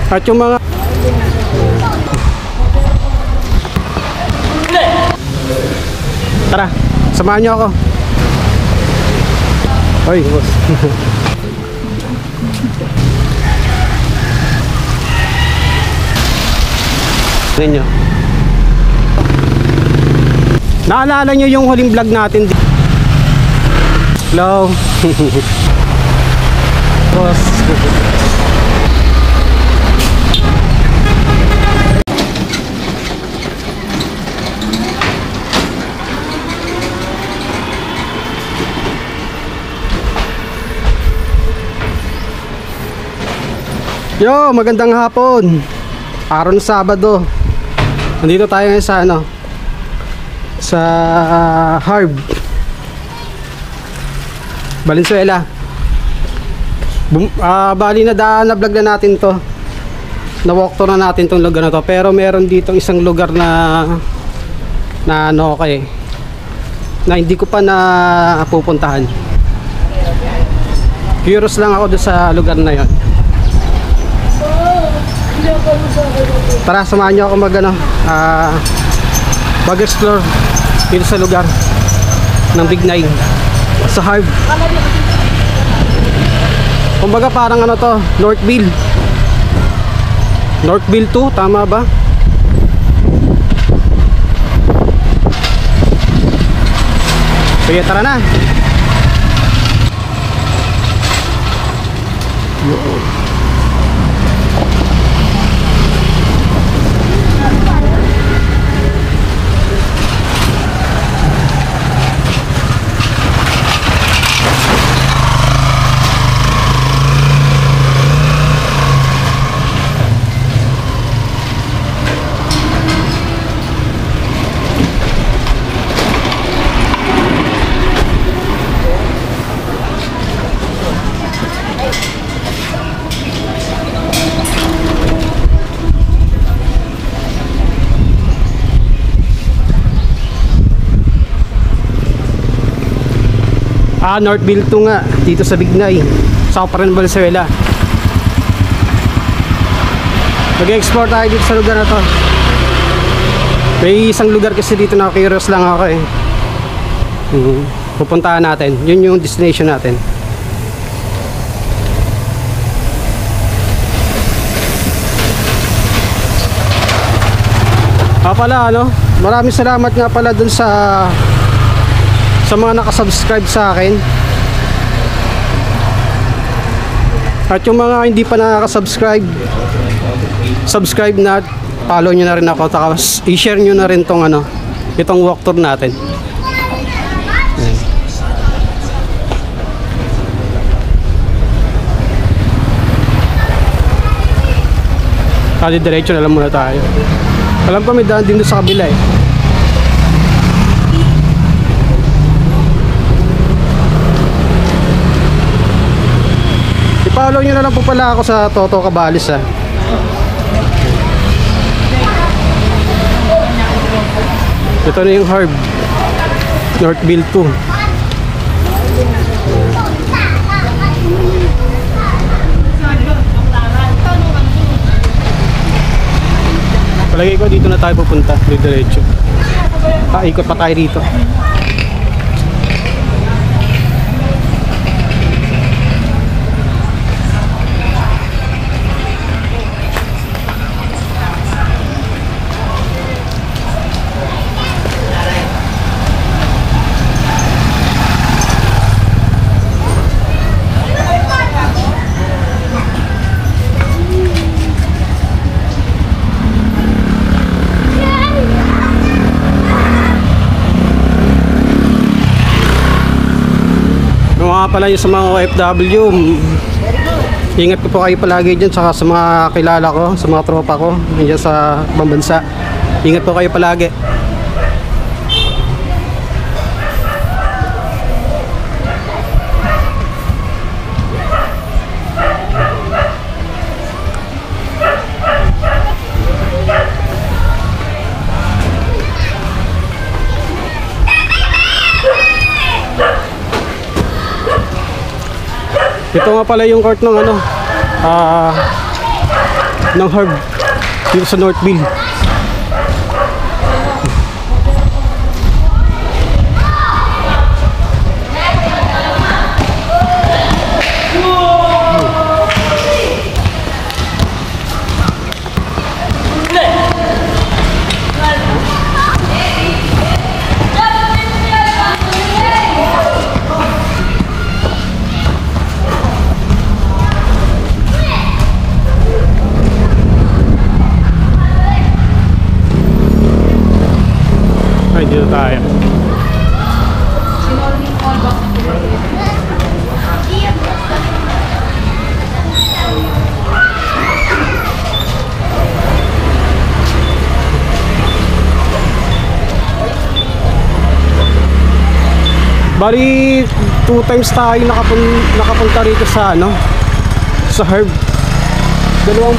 At yung mga tara, samahan nyo ako. Hoy, boss. Tingnan nyo. Naalala nyo yung huling vlog natin? Hello. Boss. Yo, magandang hapon. Araw ng Sabado. Nandito tayo ngayon sa sa Harb Valenzuela. Bali na daan na vlog na natin to. Na-walk tour na natin tong lugar na to. Pero meron dito isang lugar na na hindi ko pa na pupuntahan. Curious lang ako doon sa lugar na yon. Tara, samahan nyo ako mag-explore dito sa lugar ng Big Nine sa Harb. Kumbaga parang to, Northville 2, tama ba? Sige, tara na. Northville 2 nga, dito sa Big Nine, sa Operahan Valenzuela. Mag-explore tayo dito sa lugar na to. May isang lugar kasi dito na curious lang ako eh. Pupuntahan natin, yun yung destination natin. Pala maraming salamat nga pala dun sa mga nakasubscribe sa akin. At yung mga hindi pa nakasubscribe, subscribe na, follow nyo na rin ako, tapos i-share nyo na rin tong itong walk tour natin. Kali diretso na lang muna tayo. Alam ko may daan din doon sa kabila eh. I-follow nyo na lang po pala ako sa Toto Cabalis ha. Ito na yung Harb Northville 2. Palagay ko dito na tayo pupunta, diretso. Ikot pa tayo dito. Pala yung sa mga OFW, ingat ko po kayo palagi dyan, saka sa mga kilala ko, sa mga tropa ko nandiyan sa ibang bansa, ingat po kayo palagi. Ito nga pala yung court ng ng herb dito sa Northville. Ay, dito tayo. Bali, 2 times tayo nakapunta rito sa sa herb.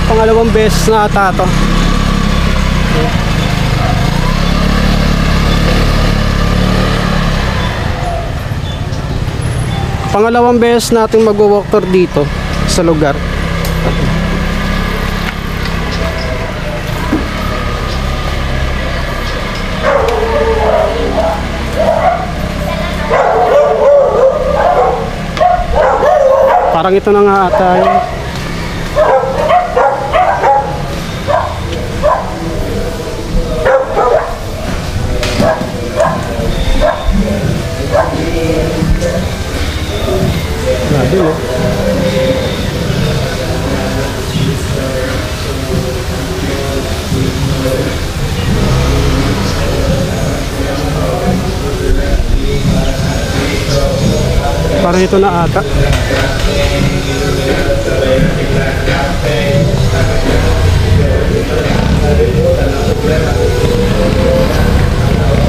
Pangalawang beses na ata to. Pangalawang beses natin mag-walk tour dito sa lugar. Parang ito na nga ata yun. Grabe, no? Parang ito na ata.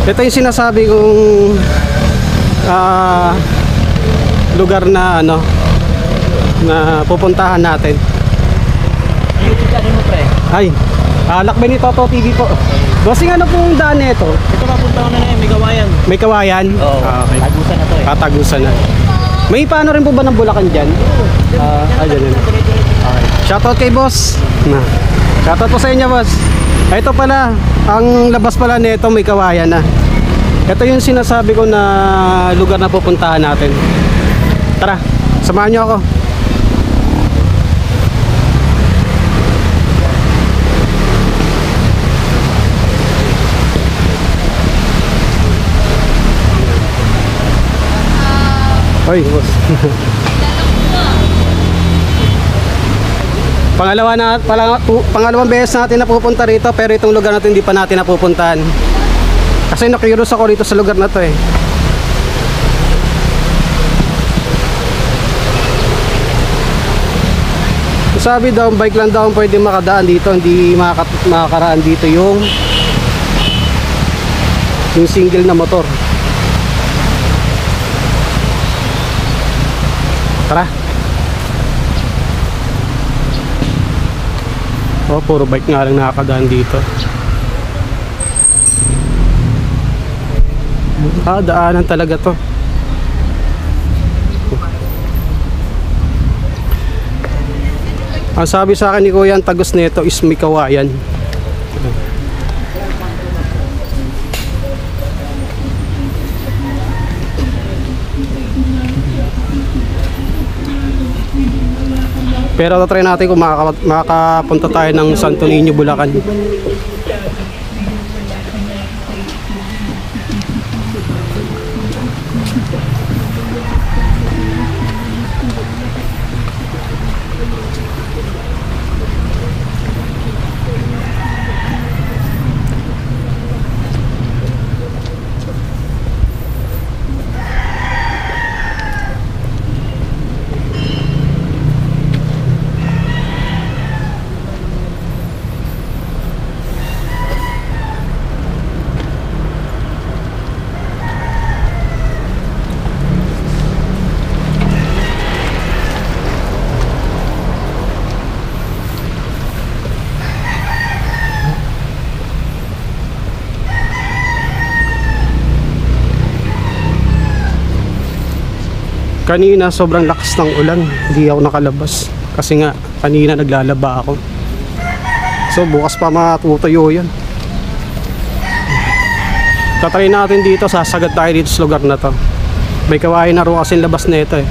Ito yung sinasabi kong lugar na na pupuntahan natin. Ay, Lakbay ni Toto TV po. Bossing, ano pong daan nito? Ito mapunta ko na yan, may kawayan. May kawayan? Oo, okay. Tagusan na to eh. Tagusan na. May paano rin po ba ng Bulacan dyan? Dyan. Okay. Shoutout kay boss. Shoutout po sa inyo, boss. Ito pala, ang labas pala nito may kawayan na. Ito yung sinasabi ko na lugar na pupuntahan natin. Tara, samahan nyo ako. Hoy, boss. Pangalawang beses natin napupunta rito, pero itong lugar natin hindi pa natin napupuntahan. Kasi na-curious ako rito sa lugar na to eh. Sabi daw, bike lang daw pwede makadaan dito, hindi makakaraan dito yung single na motor. Tara. Oh, puro bike nga lang nakakadaan dito. Daanan talaga to. Ang sabi sa akin ni Kuya, ang tagos nito is may kawayan. Pero try natin kung makakapunta tayo ng Santo Niño, Bulacan. Kanina sobrang lakas ng ulan, hindi ako nakalabas kasi nga kanina naglalaba ako. So bukas pa matutuyo yun. Tatry natin dito, sasagad tayo dito sa lugar na to. May kawain na ro kasing labas na ito eh.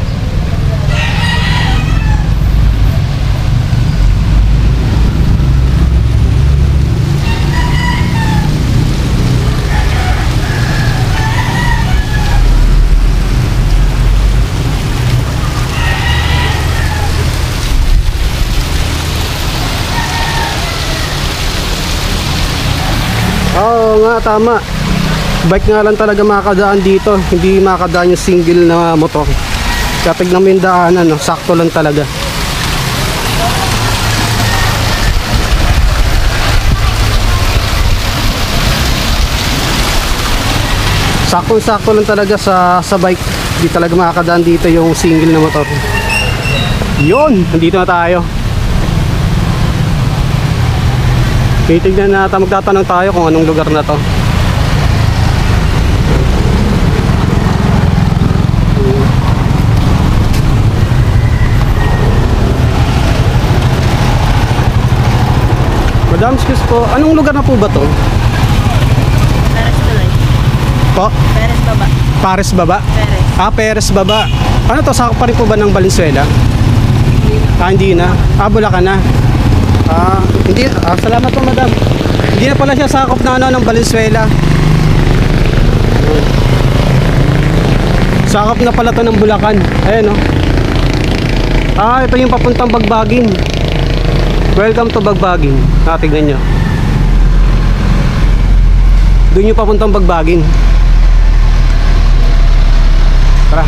Oo nga, tama. Bike nga lang talaga makakadaan dito, hindi makakadaan yung single na motor. Kaya tignan mo yung daanan, no? Sakto lang talaga. Sakto lang talaga sa bike. Hindi talaga makakadaan dito yung single na motor. Yun, nandito na tayo. Titignan natin, magtatanong tayo kung anong lugar na to. Madam, excuse po, anong lugar na po ba to? Peres tuloy. Po? Peres baba. Pares Baba? Peres. Ah, Peres Baba. Ano to, sakop pa rin po ba ng Valenzuela? Ah, hindi na. Ah, Bulacan na. Ah, hindi. Ah, salamat po, madam. Hindi na pala siya sakop na ano ng Valenzuela. Sakop na pala to ng Bulacan. Ayan, oh. Ah, ito yung papuntang Bagbagin. Welcome to Bagbagin. Tignan nyo. Doon yung papuntang Bagbagin. Tara.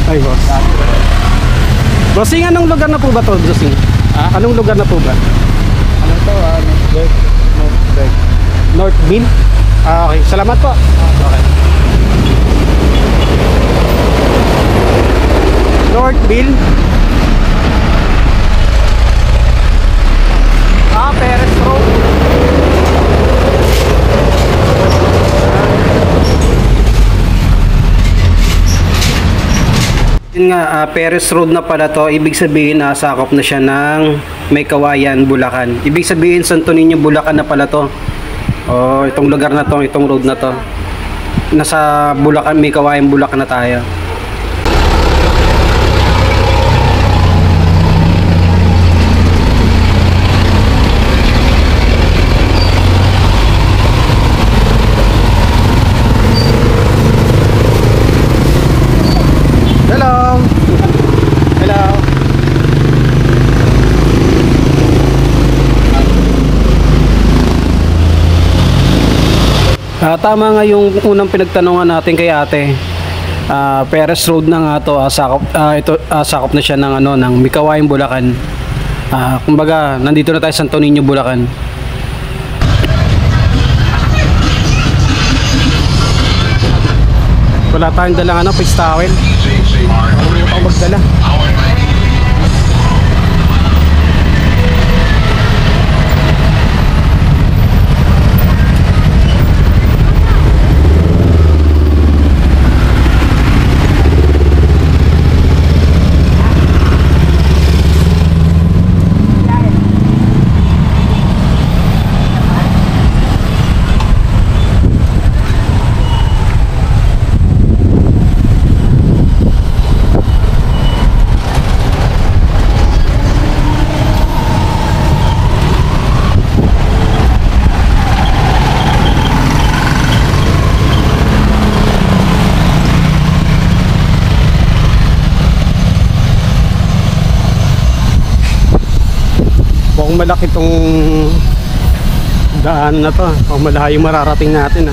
Ay, boss. Bossing, anong lugar na po ba to, Bossing? Ha? Anong lugar na po ba? Ano to? Northberg. Northville? Ah, okay. Salamat po. Okay. Northville. Ah, Perez Road. Yun nga, Perez Road na pala to. Ibig sabihin, sakop na siya ng May Kawayan, Bulacan. Ibig sabihin, Santo Niño, Bulacan na pala to. Oh, itong lugar na to, itong road na to. Nasa Bulacan, May Kawayan, Bulacan na tayo. Hello. Hello. Tama nga yung unang pinagtanungan natin kay ate. Perez Road na nga to, sakop na siya ng ano ng Mikawayan, Bulacan. Kumbaga, nandito na tayo sa Santo Niño, Bulacan. Wala tayong dalang ano, face towel. Hindi ako magdala. Mukhang malaki itong daan na to. Mukhang malayo mararating natin.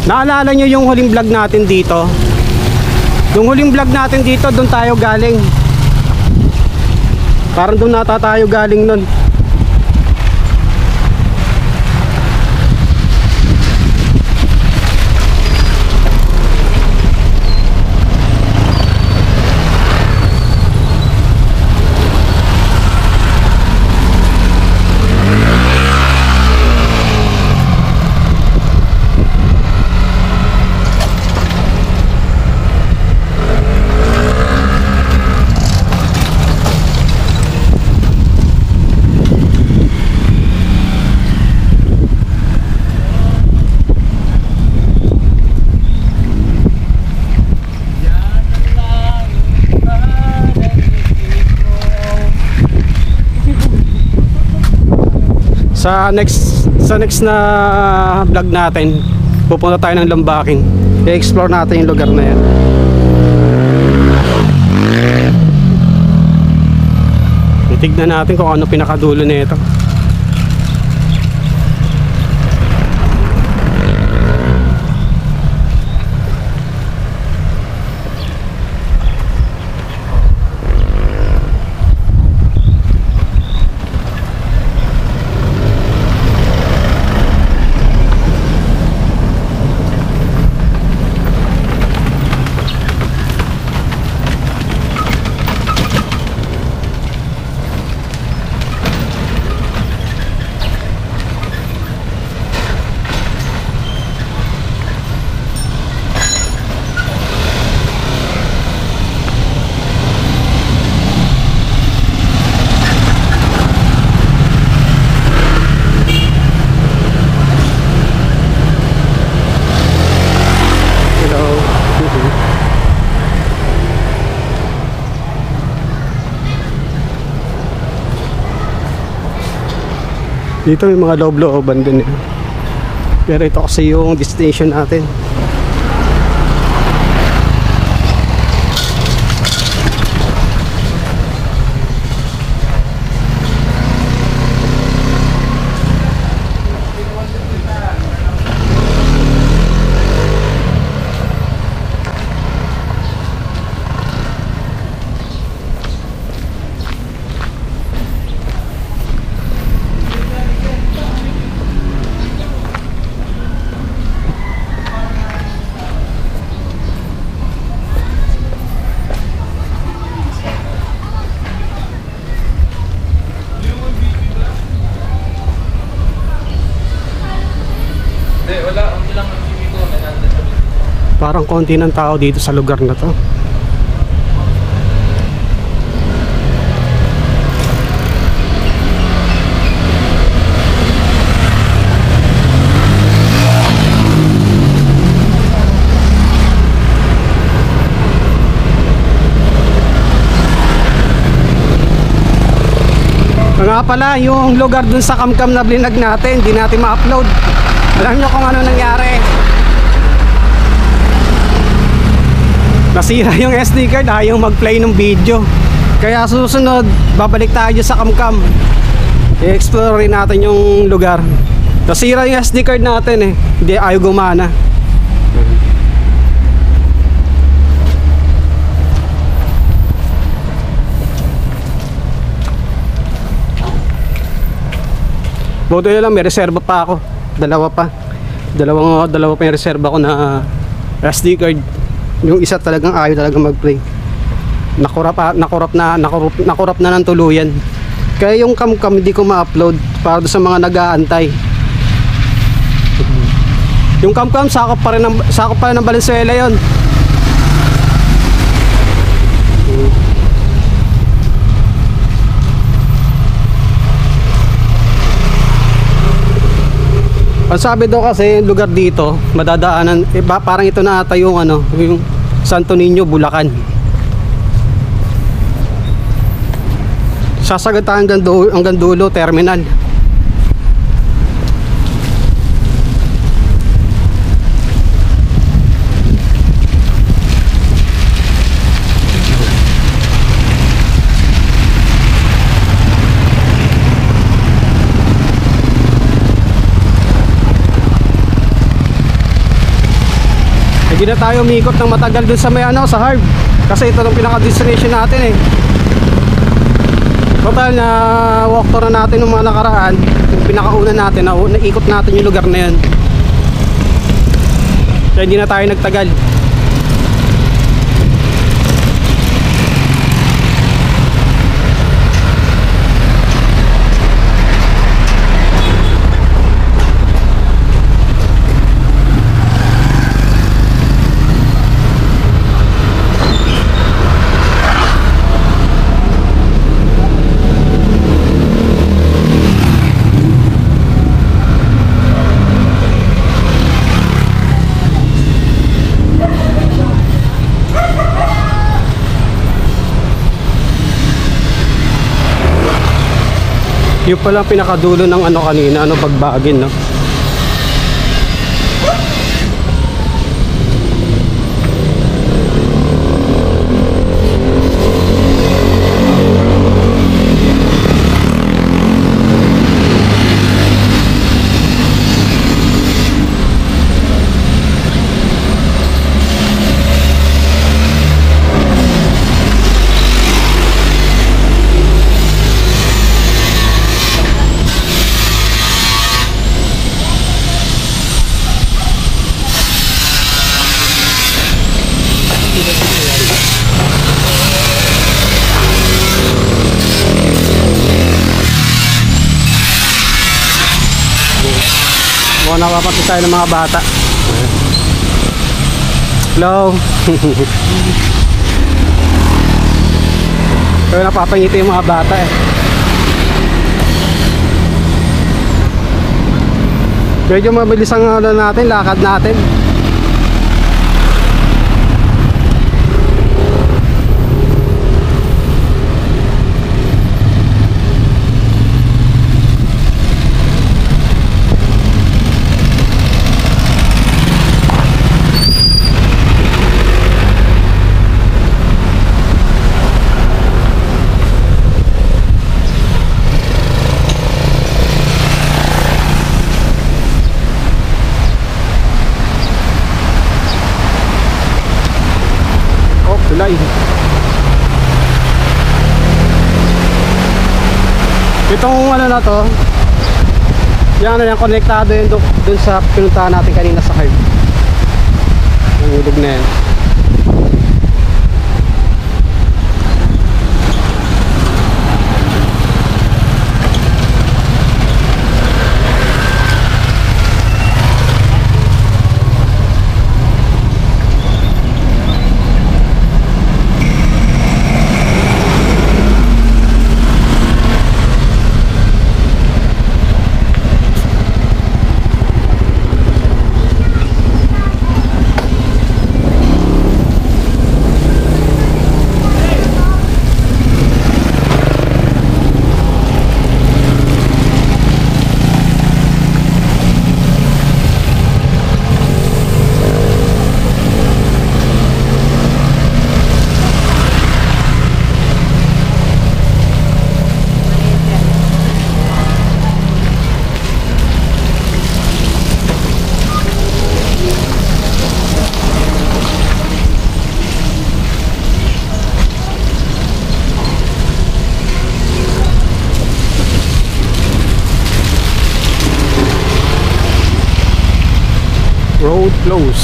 Naalala nyo yung huling vlog natin dito? Yung huling vlog natin dito, doon tayo galing. Parang doon nata tayo galing nun. Sa next na vlog natin, pupunta tayo ng Lambaking. I-explore natin yung lugar na yan. Tignan natin kung ano pinakadulo nito. Dito may mga loob-looban din eh. Pero ito kasi yung destination natin. Parang konti ng tao dito sa lugar na to. Nga pala, yung lugar dun sa Kamkam na blinag natin, di natin ma-upload. Alam nyo kung ano nangyari? Nasira yung SD card, ayaw mag-play ng video. Kaya susunod, babalik tayo sa Kamkam. I-explore rin natin yung lugar. Nasira yung SD card natin eh. Hindi ayaw gumana. Buti na lang, may reserva pa ako. Dalawa pa yung reserva ko na SD card. Yung isa talagang ayaw talagang mag-play. Nakurap na ng tuluyan. Kaya yung Kamkam hindi ko ma-upload para sa mga nag-aantay. Yung Kamkam sakop pa rin ng Valenzuela yon. Ang sabi daw kasi yung lugar dito madadaanan parang ito na ata yung yung Santo Niño, Bulacan. Sasagatan hanggang dulo terminal. Hindi na tayo umikot ng matagal dun sa may ano, sa Harb. Kasi ito ang pinaka-destination natin eh. Total na walk tour na natin ng mga nakaraan. Yung pinakauna natin, naikot natin yung lugar na yun. Kaya hindi na tayo nagtagal. Yung pala pinakadulo ng ano kanina, ano, Bagbagin, no? Mukhang napapatid tayo ng mga bata. Hello. Pero napapangiti yung mga bata eh. Medyo mabilis ang ano natin, lakad natin. Tulay. Itong ano na to, yung ano yan, konektado yun dun sa pinuntahan natin kanina sa Harb. Yung ilog na yan. Road close.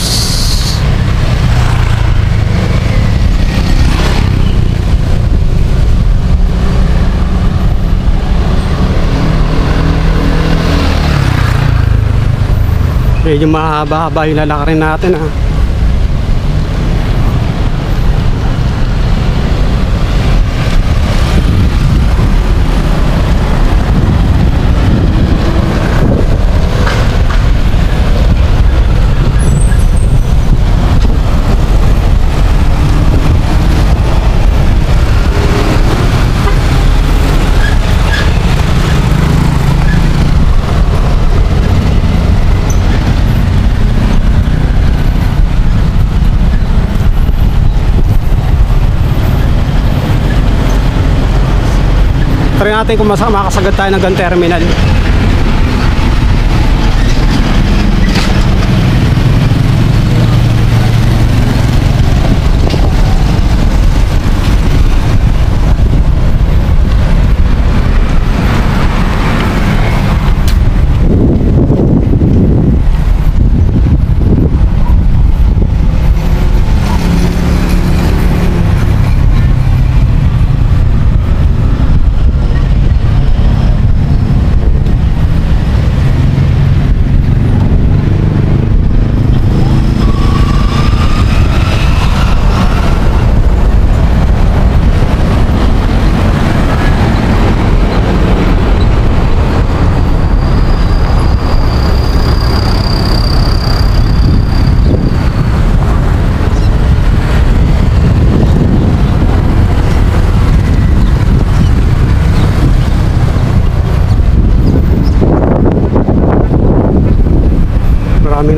Medyo mahaba-haba yung lalakarin natin, ha. Try natin kung makasagad tayo ng gun terminal.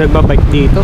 nagbabike dito.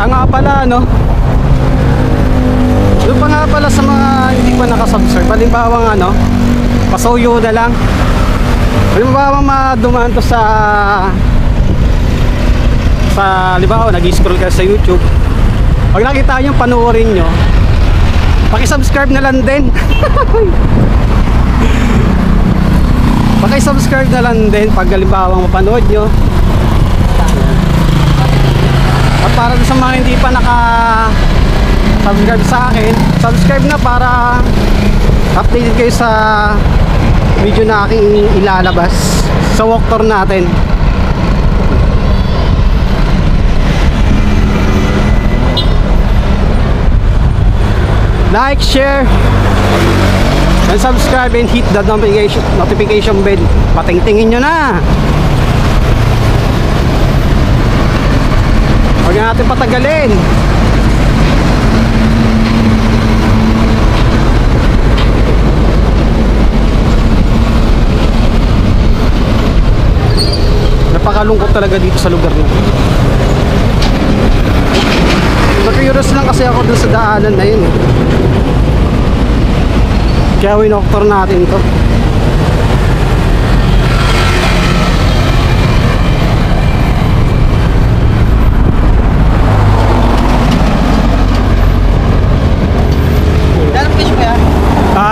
Nga pala no, doon pa nga pala sa mga hindi pa nakasubscribe, halimbawa nga no, pasuyo na lang, halimbawa madumaan to sa halimbawa nag-scroll ka sa YouTube, pag nakita nyo panuorin nyo, paki-subscribe na lang din. Paki-subscribe na lang din pag halimbawa mapanood nyo. At para sa mga hindi pa naka-subscribe sa akin, subscribe na para updated kayo sa video na aking ilalabas sa walk tour natin. Like, share, and subscribe and hit the notification bell. Patingtingin nyo na. Huwag natin patagalin. Napakalungkot talaga dito sa lugar nito. Na-curious lang kasi ako dun sa daanan na yun. Kaya winoktor natin to.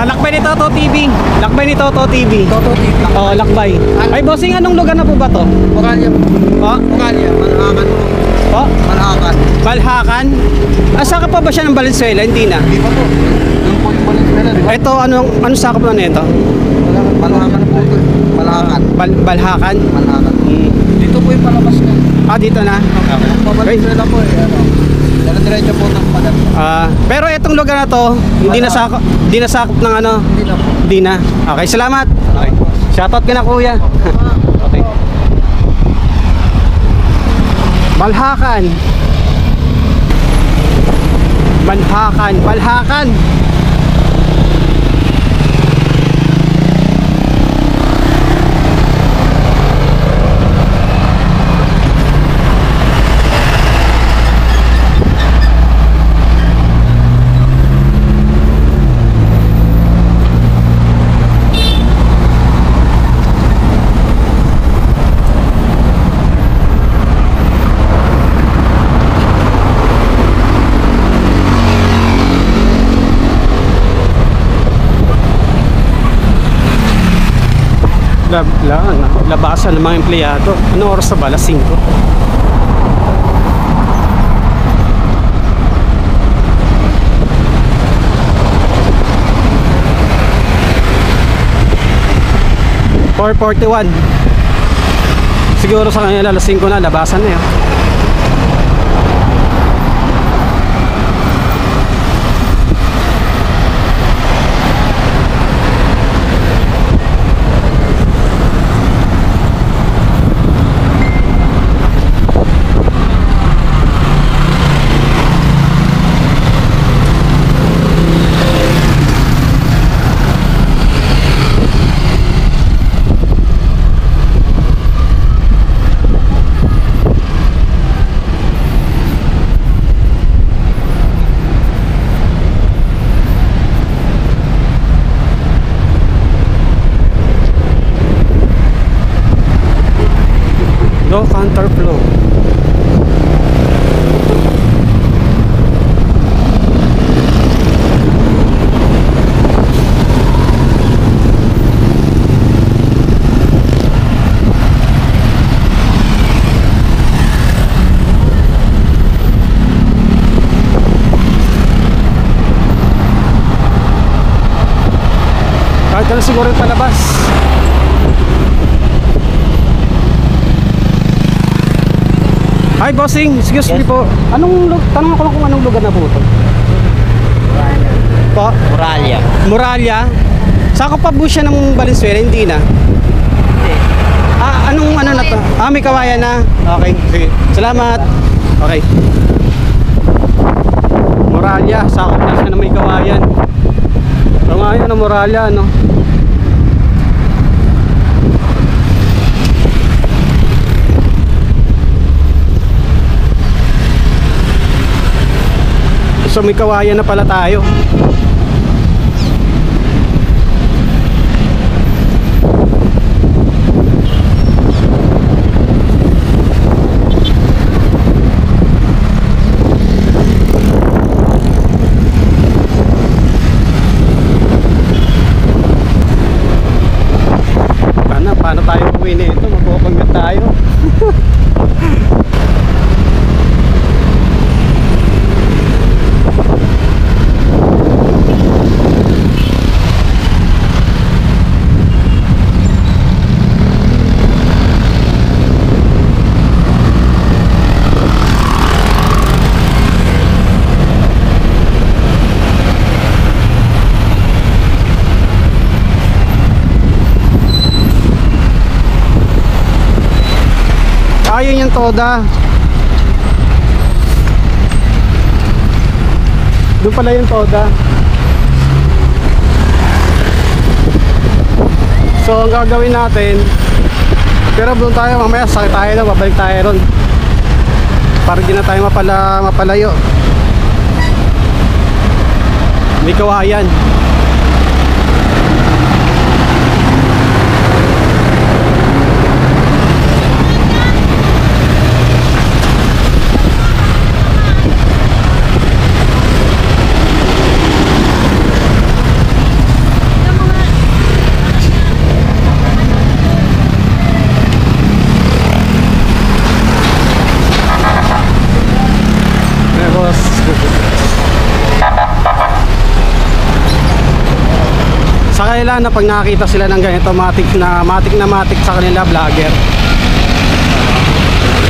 Lakbay ni Toto TV. Lakbay ni Toto TV. Toto TV. Oh, lakbay. Ay, bossing, anong lugar na po ba to? Bukalya. Oh, Bukalya. Malhakan. oh, Malhakan. Balhakan. Asa ka pa ba siya ng Valenzuela? Hindi na. Di ba po? Yung po yung Valenzuela, di ba? Ito, anong sakop na nito? Malhakan po ito. Malhakan. Balhakan? Malhakan. Dito po yung palabas ko. Ah, dito na. Yung Valenzuela po eh. Ano? Diretso po ng pagat. Pero itong lugar na to, hindi na sakop ng ano? Hindi na po. Hindi na. Okay, salamat. Okay. Shoutout ka na, kuya. Okay. Balhakan. Balhakan. Balhakan. Labasan ng mga empleyado. Ano oras na ba? Alas 5. $4.41. Siguro sa kanila alas 5 na, labasan na yun. Ito na siguro yung palabas. Hi bossing, excuse me po. Tanong ako lang kung anong lugar na po ito. Po? Muralya. Muralya? Saan ko pa po siya ng Valenzuela? Hindi na. Anong ano na to? May kawayan na. Okay, sige. Salamat. Okay. Muralya, sakop na siya na may kawayan. So ngayon na Muralya, no? So may kawayan na pala tayo. Paano tayo uwi nito? Magpapagod tayo. Ayun yung Toda. Doon pala yung Toda. So ang gagawin natin, pero doon tayo mamaya, sakit tayo na, babalik tayo ron para di na tayo mapalayo. May kawayan. Sa kanila na pag nakakita sila ng ganito, matik sa kanila, vlogger.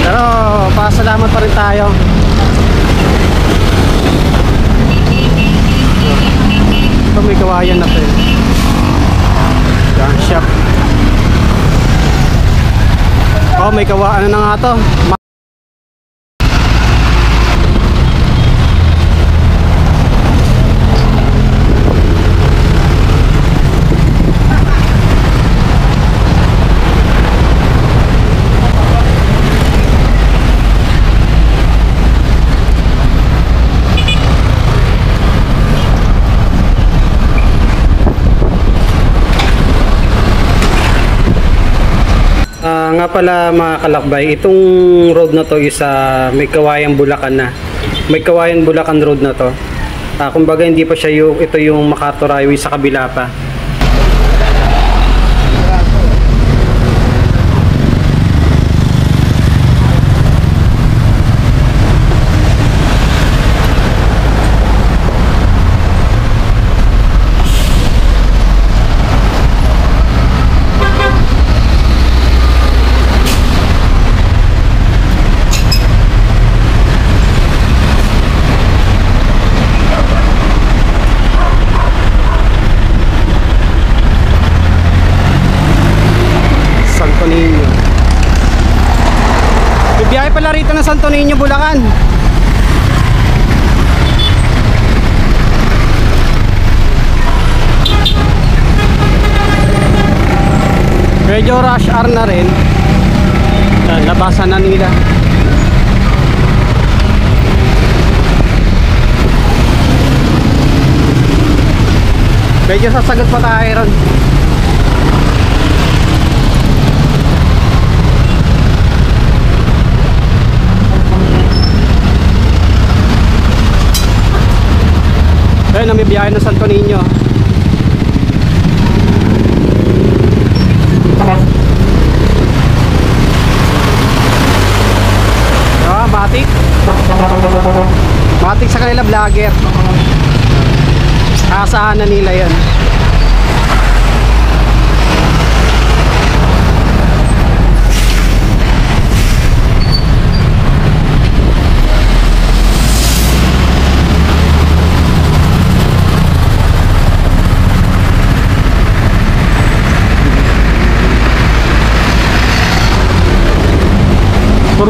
Pero pasalamat pa rin tayo. Ito may kawayan na to. Gun shop. Oh, may kawayan na nga to. Nga pala mga kalakbay, itong road na to is may kawayan Bulacan na. May kawayan Bulacan road na to. Kumbaga hindi pa siya ito yung MacArthur Highway sa kabila pa. Biyahe pala rito ng Santo Niño, Bulacan. Medyo rush hour na rin. Labasan na nila. Medyo sasagot pa tayo ron. Ayun, namibiyahe ng Santo Niño. Matik. Matik sa kanila, vlogger. Aasahan na nila yan.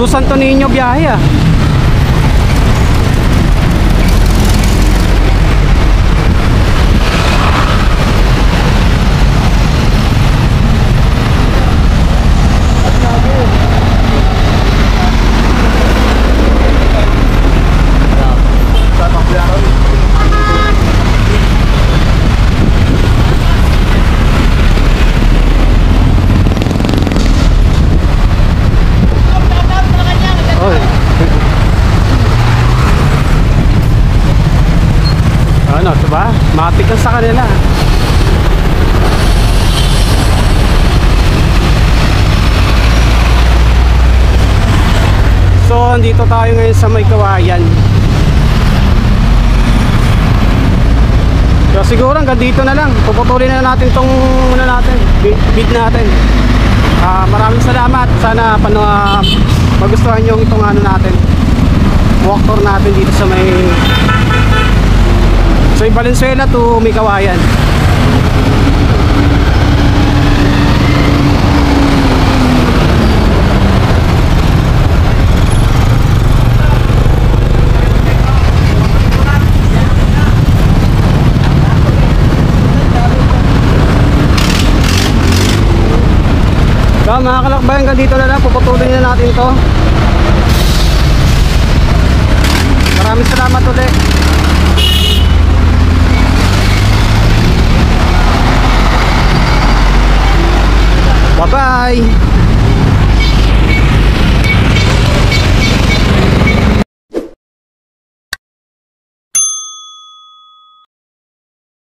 Puro Santo Niño biyahe ah. Oy. Ano, diba? Matik ka sa kanila. So, andito tayo ngayon sa May Kawayan. So, siguro hanggang dito na lang. Puputulin na natin tong ano natin, bid natin. Maraming salamat. Sana magustuhan nyo itong ano natin, walk tour natin dito sa may Valenzuela to May Kawayan. So mga kalakbayan, hanggang dito na lang. Puputulin na natin to. Maraming salamat ulit.